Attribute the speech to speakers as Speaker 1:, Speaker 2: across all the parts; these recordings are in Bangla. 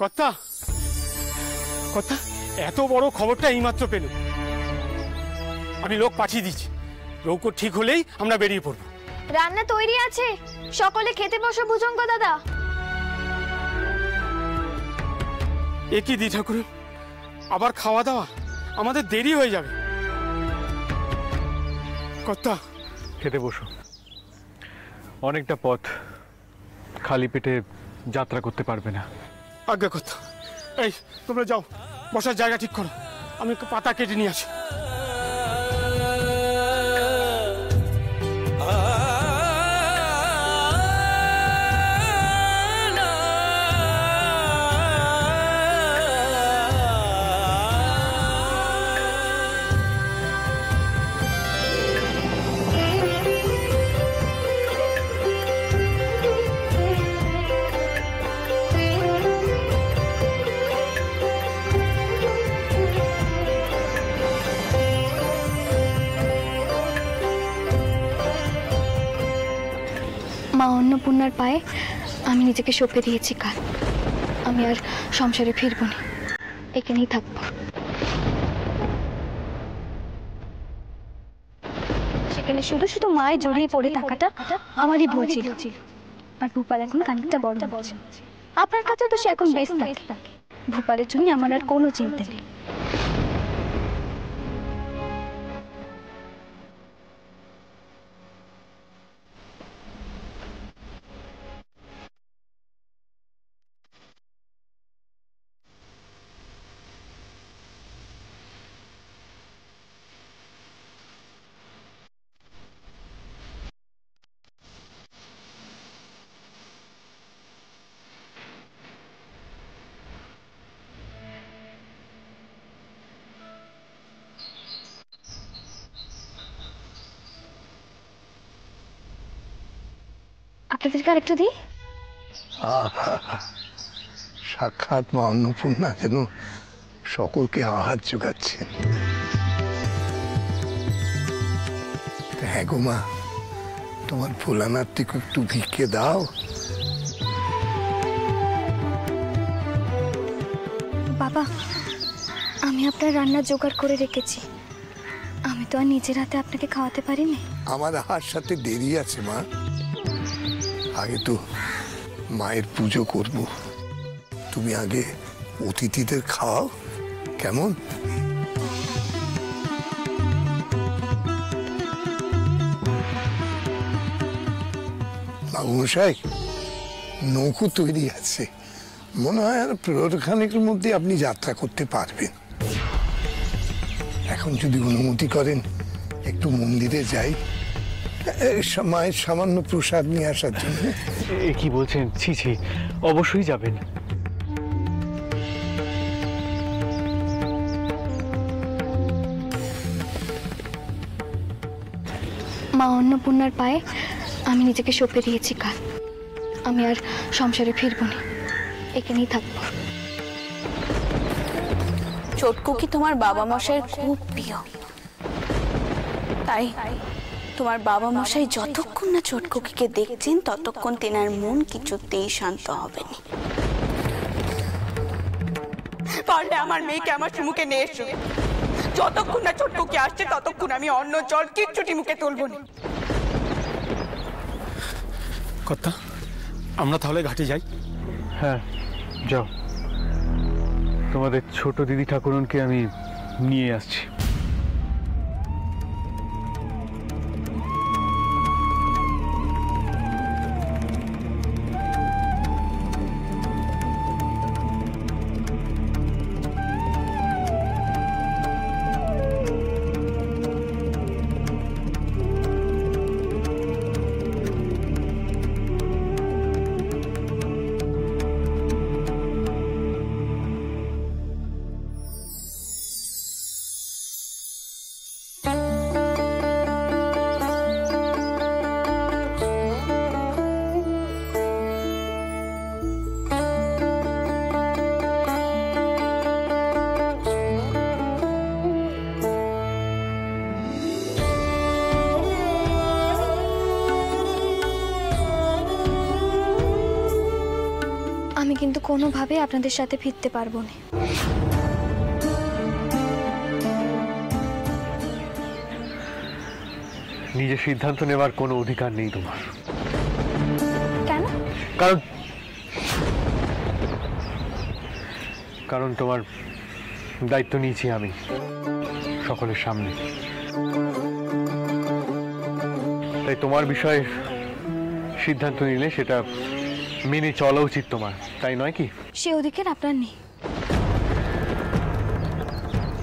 Speaker 1: কর্তা, কর্তা, এত বড় খবরটা এইমাত্র পেল। আমি লোক পাঠিয়ে দিচ্ছি, রৌকো ঠিক হলেই আমরা বেরিয়ে পড়ব।
Speaker 2: রান্না তৈরি আছে, সকলে খেতে বসো ভুজঙ্গ দাদা।
Speaker 1: এ কি দি ঠাকুর, আবার খাওয়া দাওয়া? আমাদের দেরি হয়ে যাবে। কর্তা,
Speaker 3: খেতে বসো, অনেকটা পথ, খালি পেটে যাত্রা করতে পারবে না।
Speaker 1: আজ্ঞা কর্তা। এই তোমরা যাও, বসার জায়গা ঠিক করো, আমি পাতা কেটে নিয়ে আসি।
Speaker 2: মা অন্নপূর্ণার পায়ে আমি নিজেকে সঁপে দিয়েছি কাল। আমি আর সংসারে ফিরব না, এখানেই থাকবো। সেখানে শুধু শুধু মায়ের জড়িয়ে পড়ে থাকাটা আমারই ভুল ছিল। আর ভূপাল এখন খানিকটা বড় হচ্ছে। আপনার কাছে তো সে এখন বেশ থাকে। ভূপালের জন্য আমার আর কোনো চিন্তা নেই। আপনাদেরকে আর একটু দিই।
Speaker 4: সাক্ষাৎ মা অন্নপূর্ণা যেন সকলকে আহার যোগাচ্ছেন। হ্যাঁ গো মা, তোমার ভোলানাথটিকে একটু ভিক্ষে দাও।
Speaker 2: বাবা, আমি আপনার রান্না জোগাড় করে রেখেছি। আমি তো আর নিজের হাতে আপনাকে খাওয়াতে পারিনি।
Speaker 4: আমার আহার সাথে দেরি আছে মা, আগে তো মায়ের পুজো করব। তুমি আগে অতিথিদের খাওয়াও, কেমন? বাবুমশাই, নৌকো তৈরি আছে, মনে হয় আর প্রহরখানেকের মধ্যে আপনি যাত্রা করতে পারবেন। এখন যদি অনুমতি করেন একটু মন্দিরে যাই, মায়ের সামান্য প্রসাদ নিয়ে আসার জন্য।
Speaker 3: এ কি বলছেন? ছি ছি, অবশ্যই যাবেন।
Speaker 2: মা অন্নপূর্ণার পায়ে আমি নিজেকে সঁপে দিয়েছি কাল। আমি আর সংসারে ফিরব না, এখানেই থাকবো।
Speaker 5: চটকু কি তোমার বাবা মশাইয়ের খুব প্রিয়, তাই তোমার বাবা মশাই যতক্ষণ না চটকুকিকে দেখছেন ততক্ষণ তেনার মন কিছুতেই শান্ত হবে না। পারলে আমার মেয়েকে আমার মুখে নিয়ে এসো। যতক্ষণ না চটকুকি আসছে ততক্ষণ আমি অন্য জল কিচ্ছুটি মুখে তুলব না।
Speaker 1: কর্তা, আমরা তাহলে ঘাটে যাই।
Speaker 3: হ্যাঁ যাও, তোমাদের ছোট দিদি ঠাকুরনকে আমি নিয়ে আসছি।
Speaker 2: আমি কিন্তু কোনোভাবে আপনাদের সাথে ফিরতে পারবো না।
Speaker 3: নিজের সিদ্ধান্ত নেওয়ার কোনো অধিকার নেই তোমার।
Speaker 2: কেন?
Speaker 3: কারণ তোমার দায়িত্ব নিয়েছি আমি সকলের সামনে, তাই তোমার বিষয়ে সিদ্ধান্ত নিলে সেটা মেনে চলা উচিত তোমার, তাই নয় কি?
Speaker 2: সে অধিকার আপনার নেই,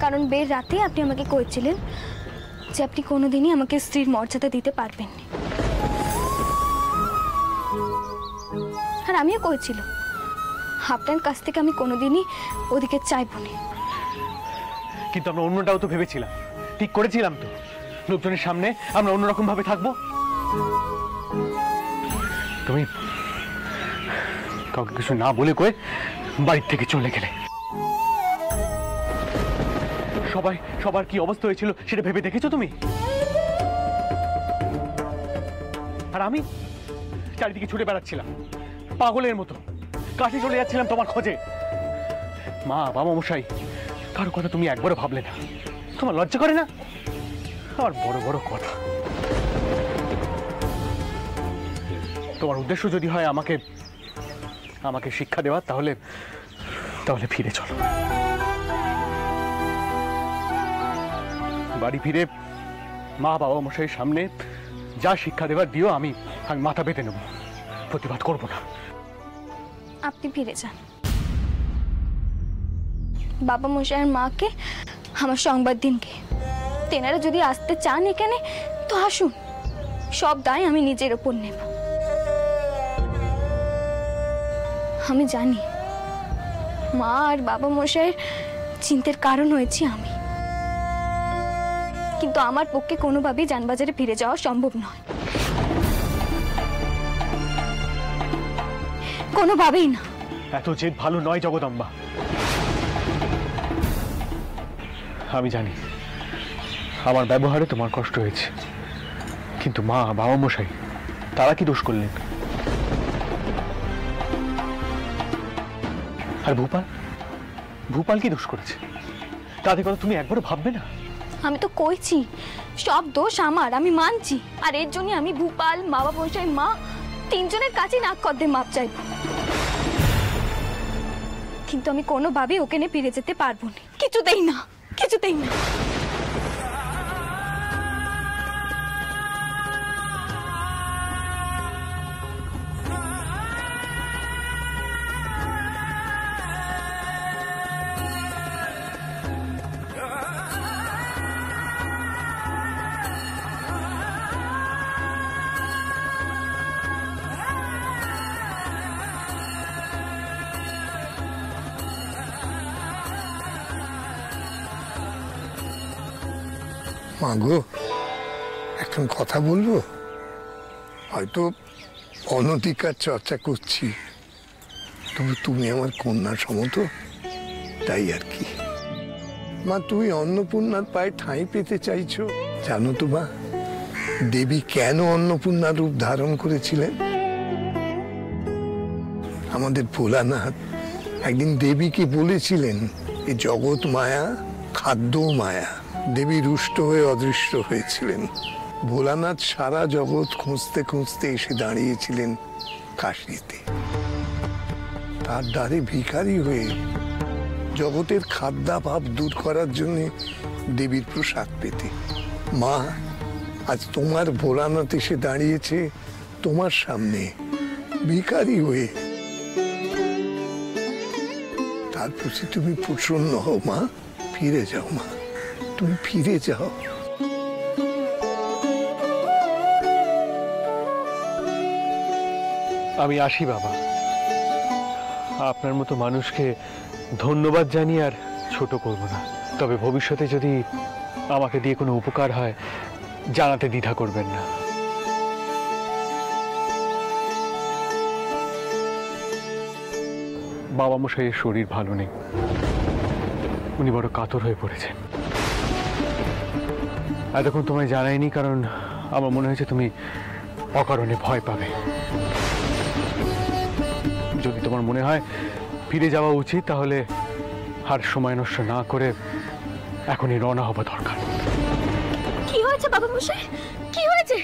Speaker 2: কারণ বের রাতে আপনি আমাকে কইছিলেন যে আপনি কোনোদিনই আমাকে স্ত্রীর মর্যাদা দিতে পারবেন না, আর আমিও কইছিল আপনার কাছ থেকে আমি কোনোদিনই ওদিকে চাইবো না।
Speaker 3: কিন্তু আমরা অন্যটাও তো ভেবেছিলাম, ঠিক করেছিলাম তো, লোকজনের সামনে আমরা অন্যরকম ভাবে থাকবো। তুমি কাউকে কিছু না বলে কয়ে বাড়ির থেকে চলে গেলে। সবার কি অবস্থা হয়েছিল সেটা ভেবে দেখেছো তুমি? আর আমি চারিদিকে ছুটে বেড়াচ্ছিলাম পাগলের মতো, কাছে চলে যাচ্ছিলাম তোমার খোঁজে। মা বাবা মশাই কারো কথা তুমি একবারও ভাবলে না? তোমার লজ্জা করে না? আর বড় বড় কথা। তোমার উদ্দেশ্য যদি হয় আমাকে শিক্ষা দেওয়া, তাহলে ফিরে চলো। বাড়ি ফিরে মা বাবা মশাইয়ের সামনে যা শিক্ষা দেওয়ার দিও, আমি মাথা পেতে নেব, প্রতিবাদ করব না।
Speaker 2: আপনি ফিরে যান, বাবা মশাইয়ের মাকে আমার সংবাদ দিন কে। তেনারা যদি আসতে চান এখানে তো আসুন, সব দায় আমি নিজের ওপর নেব। আমি জানি মা আর বাবা মশাইয়ের চিন্তার কারণ হয়েছি আমি, কিন্তু আমার পক্ষে কোনোভাবেই যানবাজারে ফিরে যাওয়া সম্ভব নয়, কোনোভাবেই না।
Speaker 3: এত জেদ ভালো নয় জগদম্বা। আমি জানি আমার ব্যবহারে তোমার কষ্ট হয়েছে, কিন্তু মা বাবা মশাই তারা কি দোষ করলেন? আর ভূপাল কি দোষ করেছে? তাদের কথা তুমি একবারও ভাববে না?
Speaker 2: আমি তো কইছি সব দোষ আমার, আমি মানছি, আর এর জন্য আমি ভূপাল, বাবা মশাই, মা তিনজনের কাছে নাক কদ্দে মাপ চাইব, কিন্তু আমি কোনোভাবেই ওকে নিয়ে ফিরে যেতে পারবো না, কিছুতেই না, কিছুতেই না।
Speaker 4: মাগো, এখন কথা বলবো? হয়তো অনধিকার চর্চা করছি, তবে তুমি আমার কন্যা সমতো, তাই আর কি। মা, তুমি অন্নপূর্ণার পায়ে ঠাঁই পেতে চাইছো। জানো তো মা, দেবী কেন অন্নপূর্ণার রূপ ধারণ করেছিলেন? আমাদের ভোলানাথ একদিন দেবীকে বলেছিলেন, এ জগৎ মায়া, খাদ্য মায়া। দেবী রুষ্ট হয়ে অদৃশ্য হয়েছিলেন। ভোলানাথ সারা জগৎ খুঁজতে খুঁজতে এসে দাঁড়িয়েছিলেন কাশীতে। তার দ্বারে ভিখারি হয়ে জগতের খাদ্যাভাব দূর করার জন্য দেবীর প্রসাদ পেতে। মা, আজ তোমার ভোলানাথ এসে দাঁড়িয়েছে তোমার সামনে ভিখারি হয়ে। তার প্রতি তুমি প্রসন্ন হও মা, ফিরে যাও মা, তুমি ফিরে যাও।
Speaker 3: আমি আসি বাবা, আপনার মতো মানুষকে ধন্যবাদ জানিয়ে আর ছোট করব না, তবে ভবিষ্যতে যদি আমাকে দিয়ে কোনো উপকার হয় জানাতে দ্বিধা করবেন না। বাবা মশাইয়ের শরীর ভালো নেই, উনি বড় কাতর হয়ে পড়েছেন। এতক্ষণ তোমায় জানাইনি কারণ আমার মনে হয়েছে তুমি অকারণে ভয় পাবে। যদি তোমার মনে হয় ফিরে যাওয়া উচিত, তাহলে আর সময় নষ্ট না করে এখনই রওনা হওয়া দরকার।
Speaker 2: কি হয়েছে বাবা মশাই? কি হয়েছে?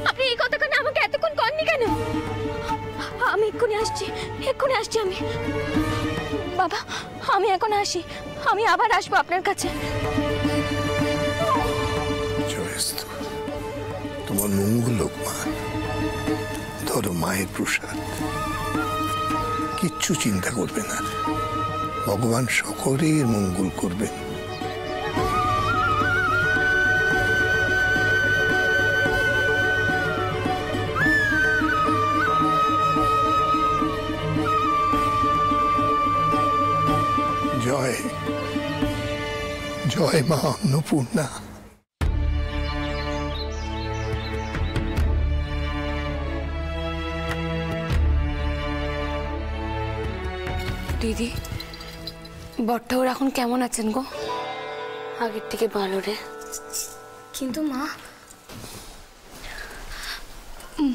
Speaker 2: আপনি এই কথা কেন আমাকে এতক্ষণ কননি কেন? আমি এক্ষুনি আসছি আমি। বাবা, আমি এখন আসি, আমি আবার আসবো আপনার কাছে।
Speaker 4: জয়স্তু, তোমার মঙ্গল হোক মা। ধরো মায়ের প্রসাদ, কিচ্ছু চিন্তা করবে না, ভগবান সকলের মঙ্গল করবেন। জয় জয় মা অন্নপূর্ণা।
Speaker 5: দিদি, বড়ঠাকুর এখন কেমন আছেন গো? আগের থেকে ভালো রে।
Speaker 2: কিন্তু মা,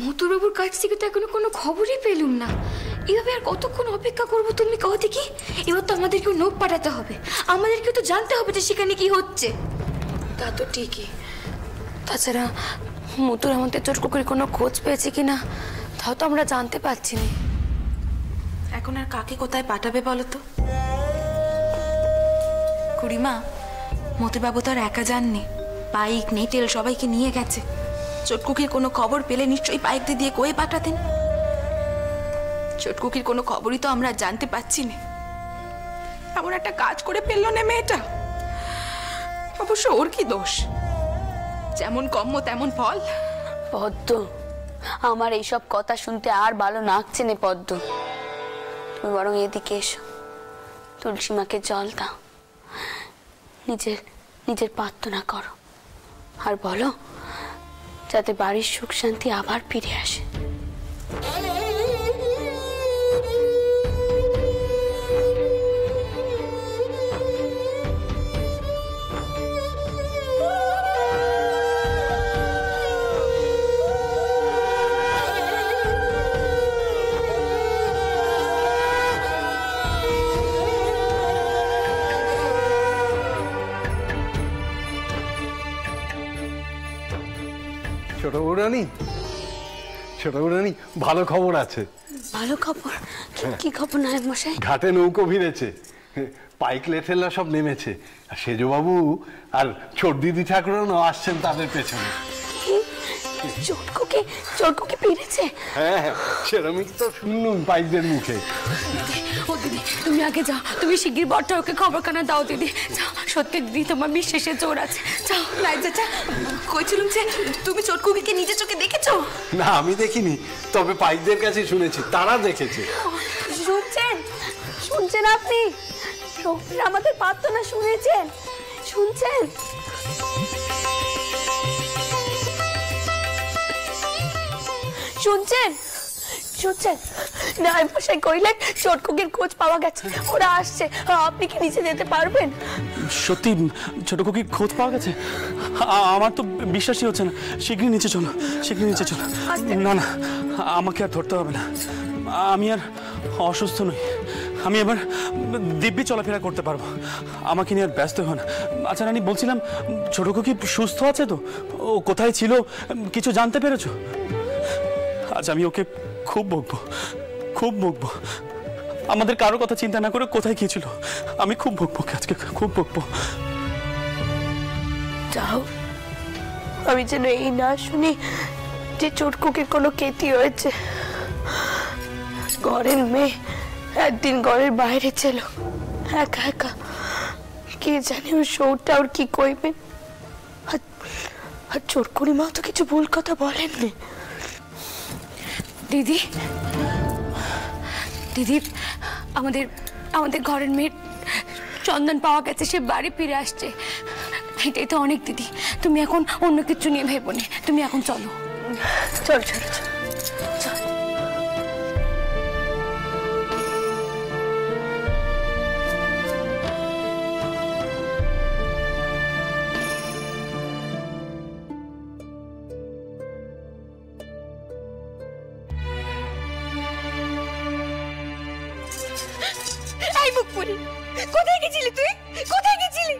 Speaker 2: মথুরবাবুর কাছ থেকে তো এখনো কোনো খবরই পেলুম না। এভাবে আর কতক্ষণ অপেক্ষা করবো তুমি কও দেখি? এবার তো আমাদেরকেও নোট পাঠাতে হবে, আমাদেরকেও তো জানতে হবে যে সেখানে কি হচ্ছে।
Speaker 5: তা তো ঠিকই, তাছাড়া মথুর আমাদের চোরকুকুর কোনো খোঁজ পেয়েছে কিনা তাও তো আমরা জানতে পারছি না। এখন আর কাকে কোথায় পাঠাবে বলো তো?
Speaker 6: খুড়িমা, মতিবাবু তো আর একা যাননি, পাইক নেটেল সবাইকে নিয়ে গেছে। চটকুকির কোনো খবর পেলে নিশ্চয়ই পাইকদের দিয়ে কয়ে পাঠাতেন। চটকুকির কোনো খবরই তো আমরা জানতে পাচ্ছি না। এমন একটা কাজ করে ফেললো না মেয়েটা। অবশ্য ওর কি দোষ? যেমন কর্ম তেমন ফল।
Speaker 5: পদ্ম, আমার এইসব কথা শুনতে আর ভালো লাগছে না পদ্ম। তুমি বরং এদিকে এসো, তুলসী মাকে জল দাও, নিজের প্রার্থনা করো, আর বলো যাতে বাড়ির সুখ শান্তি আবার ফিরে আসে।
Speaker 7: ছোট বউরানী, ভালো খবর আছে।
Speaker 5: ভালো খবর? কি খবর নায়ক মশাই?
Speaker 7: ঘাটে নৌকো ভিড়েছে, পাইক লেঠেলা সব নেমেছে, আর সেজবাবু আর ছোট দিদি ঠাকুরও আসছেন তাদের পেছনে।
Speaker 5: চটকুকি পেরেছে?
Speaker 7: হ্যাঁ, সেরকমই তো শুনলুম পাইকদের মুখে।
Speaker 2: ও দিদি, তুমি আগে যাও, তুমি শিগগির বড়ঠাকুরকে খবরখানা দাও দিদি। যাও, সত্যি দিদি তোমার বিশ্বাসে জোর আছে। যাও।
Speaker 6: নাই চাচা, কইছিলুম যে তুমি চটকুকিকে নিজের চোখে দেখেছো?
Speaker 7: না, আমি দেখিনি, তবে পাইকদের কাছে শুনেছি, তারা দেখেছে।
Speaker 5: শুনছেন আপনি? আমাদের প্রার্থনা শুনছেন? শুনছেন? নায়ক মশাই কইলেন চটকুকির খোঁজ পাওয়া গেছে, ওরা আসছে। আপনি কি নিচে যেতে পারবেন?
Speaker 8: সত্যি ছোটকুকির খোঁজ পাওয়া গেছে? আমার তো বিশ্বাসই হচ্ছে না। শীঘ্রই নিচে চলো। না, আমাকে আর ধরতে হবে না, আমি আর অসুস্থ নই, আমি এবার দিব্যি চলাফেরা করতে পারবো। আমাকে নিয়ে আর ব্যস্ত হন। আচ্ছা রানী, বলছিলাম ছোটকুকি সুস্থ আছে তো? ও কোথায় ছিল কিছু জানতে পেরেছো? আজ আমি ওকে খুব বকবো। আমাদের কারো কথা চিন্তা না করে কোথায় গিয়েছিল আমি খুব বকবো, আজকে খুব বকবো।
Speaker 5: যাও, আমি যেন এই না শুনি যে চটকুকির কোনো ক্ষতি হয়েছে। ঘরের মেয়ে একদিন ঘরের বাইরে ছিল একা, কে জানে ওর শোরটা ওর কি কইবেন। আর চটকুনি মা তো কিছু ভুল কথা বলেননি।
Speaker 2: দিদি, আমাদের ঘরের মেয়ে চন্দন পাওয়া গেছে, সে বাড়ি ফিরে আসছে। এটাই তো অনেক দিদি, তুমি এখন অন্য কিছু নিয়ে ভেবো না, তুমি এখন চলো।
Speaker 5: চল।
Speaker 9: করি। কোথায় গেছিলি তুই? কোথায় গেছিলি?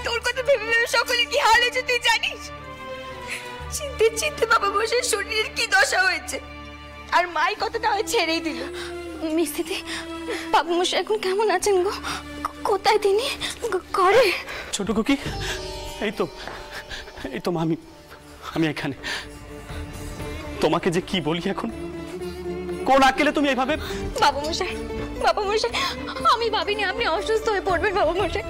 Speaker 9: তোর কথা ভেবে ভেবে সকলে কি হাল হয়েছে তুই জানিস? চিনতে চিনতে বাবা মশাই শরীরের কি দশা হয়েছে, আর মাই কতটা হয় ছেড়েই দিল।
Speaker 2: মিস্ত্রি বাবু মশাই এখন কেমন আছেন গো? কোথায় তিনি? ঘরে?
Speaker 8: ছোট খুকি, এই তো মা, আমি এখানে। তোমাকে যে কি বলি এখন, কোন আকেলে তুমি এইভাবে?
Speaker 2: বাবু মশাই, আমি ভাবিনি আপনি অসুস্থ হয়ে পড়বেন বাবু মশাই।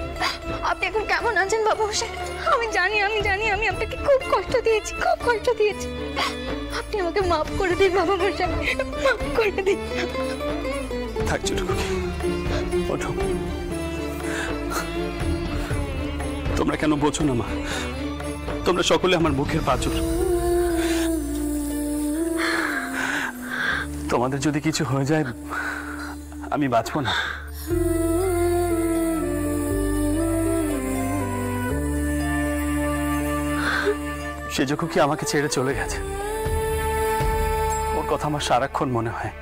Speaker 2: আপনি এখন কেমন আছেন বাবু মশাই? আমি জানি আমি আপনাকে খুব কষ্ট দিয়েছি। আপনি আমাকে মাফ করে দিন বাবু মশাই, মাফ করে দিন।
Speaker 8: থাক ছোট খুকি, ওঠো। তোমরা কেন বোঝো না মা? তোমরা সকলে আমার মুখের পাঁচর। তোমাদের যদি কিছু হয়ে যায় আমি বাঁচবো না। সে যখন কি আমাকে ছেড়ে চলে গেছে, ওর কথা আমার সারাক্ষণ মনে হয়,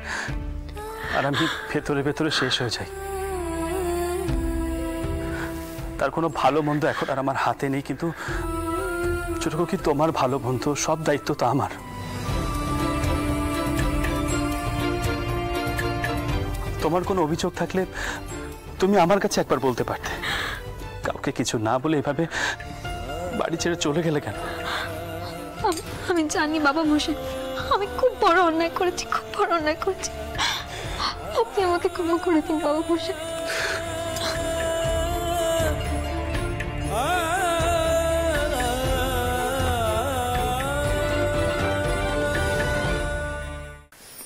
Speaker 8: আর আমি ভেতরে ভেতরে শেষ হয়ে যাই। তার কোনো ভালো মন্দ এখন আর আমার হাতে নেই, কিন্তু ছোট কি তোমার ভালো মন্দ সব দায়িত্ব তো আমার। তোমার কোনো অভিযোগ থাকলে তুমি আমার কাছে একবার বলতে পারতে। কাউকে কিছু না বলে এভাবে বাড়ি ছেড়ে চলে গেলে কেন?
Speaker 2: আমি জানি বাবা মশাই, আমি খুব বড় অন্যায় করেছি। আপনি আমাকে ক্ষমা করে দিন বাবা মশাই।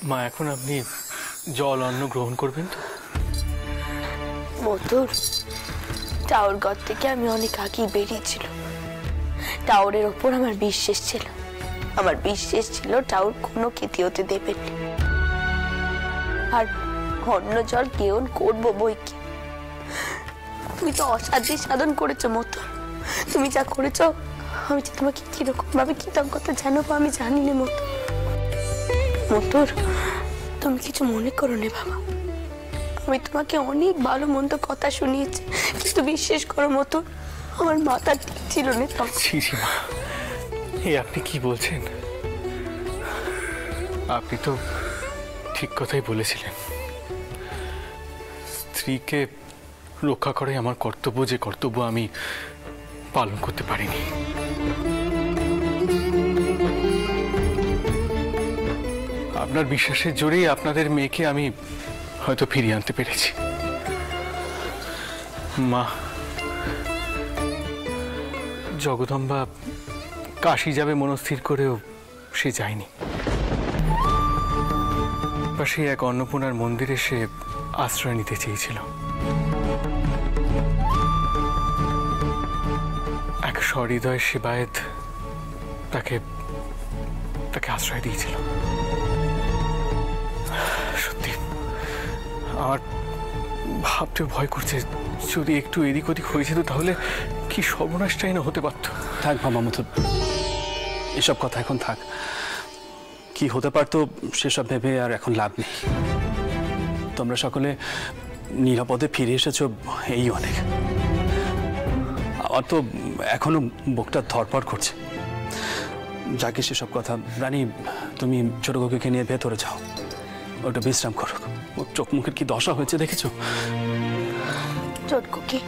Speaker 1: মা, এখন আপনি জল অন্ন গ্রহণ করবেন তো?
Speaker 5: মধুর, টাওয়ার ঘর থেকে আমি অনেক আগেই বেরিয়েছিল। টাওয়ারের ওপর আমার বিশ্বাস ছিল টাওয়ার কোনো ক্ষতি হতে দেবেন, আর অন্য জল গ্রহণ করবো বই কি। তুমি তো অসাধ্য সাধন করেছো মধুর। তুমি যা করেছো আমি যে তোমাকে কিরকম ভাবে কৃতজ্ঞতা জানাবো আমি জানি না মধুর। তুমি কিছু মনে করো না বাবা, আমি তোমাকে অনেক ভালো মন্দ কথা শুনিয়েছি, কিন্তু বিশ্বাস করো মধুর, আমার মাথা ঠিক ছিল না তখন।
Speaker 1: মা, এই আপনি কি বলছেন? আপনি তো ঠিক কথাই বলেছিলেন। স্ত্রীকে রক্ষা করাই আমার কর্তব্য, যে কর্তব্য আমি পালন করতে পারিনি। আপনার বিশ্বাসের জোরেই আপনাদের মেয়েকে আমি হয়তো ফিরিয়ে আনতে পেরেছি। মা, জগদম্বা কাশি যাবে মনস্থির করেও সে যায়নি। পাশে এক অন্নপূর্ণার মন্দিরে সে আশ্রয় নিতে চেয়েছিল। এক সহৃদয় সেবায়েত তাকে আশ্রয় দিয়েছিল। সত্যি আমার ভাবতেও ভয় করছে, যদি একটু এদিক ওদিক হয়ে যেত তাহলে কি সর্বনাশটাই না হতে পারত।
Speaker 8: থাক বাবা মধুর, এসব কথা এখন থাক। কি হতে পারতো সেসব ভেবে আর এখন লাভ নেই। তোমরা সকলে নিরাপদে ফিরে এসেছো, এই অনেক। আমার তো এখনো বুকটা ধরপড় করছে। যাকে সেসব কথা। রানী, তুমি ছোট কাকুকে নিয়ে ভেতরে যাও, ওটা বিশ্রাম করো। ওর চোখ মুখের কি দশা হয়েছে দেখেছো?
Speaker 5: ছোট কাকি,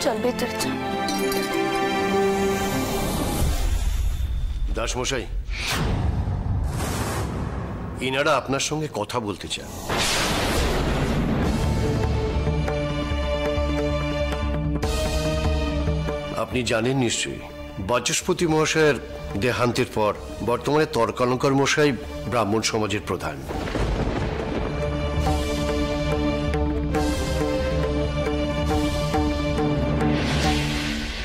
Speaker 5: চল ভেতরে চল।
Speaker 10: দাসমশাই, ইনারা আপনার সঙ্গে কথা বলতে চান। আপনি জানেন নিশ্চয়ই, বাচস্পতি মহাশয়ের দেহান্তের পর বর্তমানে তর্কালঙ্কার মশাই ব্রাহ্মণ সমাজের প্রধান।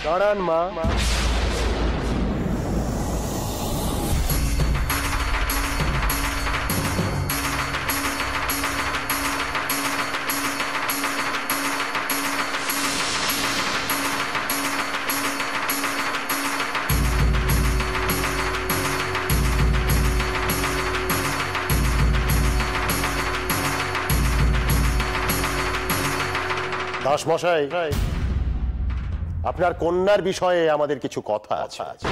Speaker 3: দাঁড়ান মা।
Speaker 11: দাস মশাই, আপনার কন্যার বিষয়ে আমাদের কিছু কথা আছে।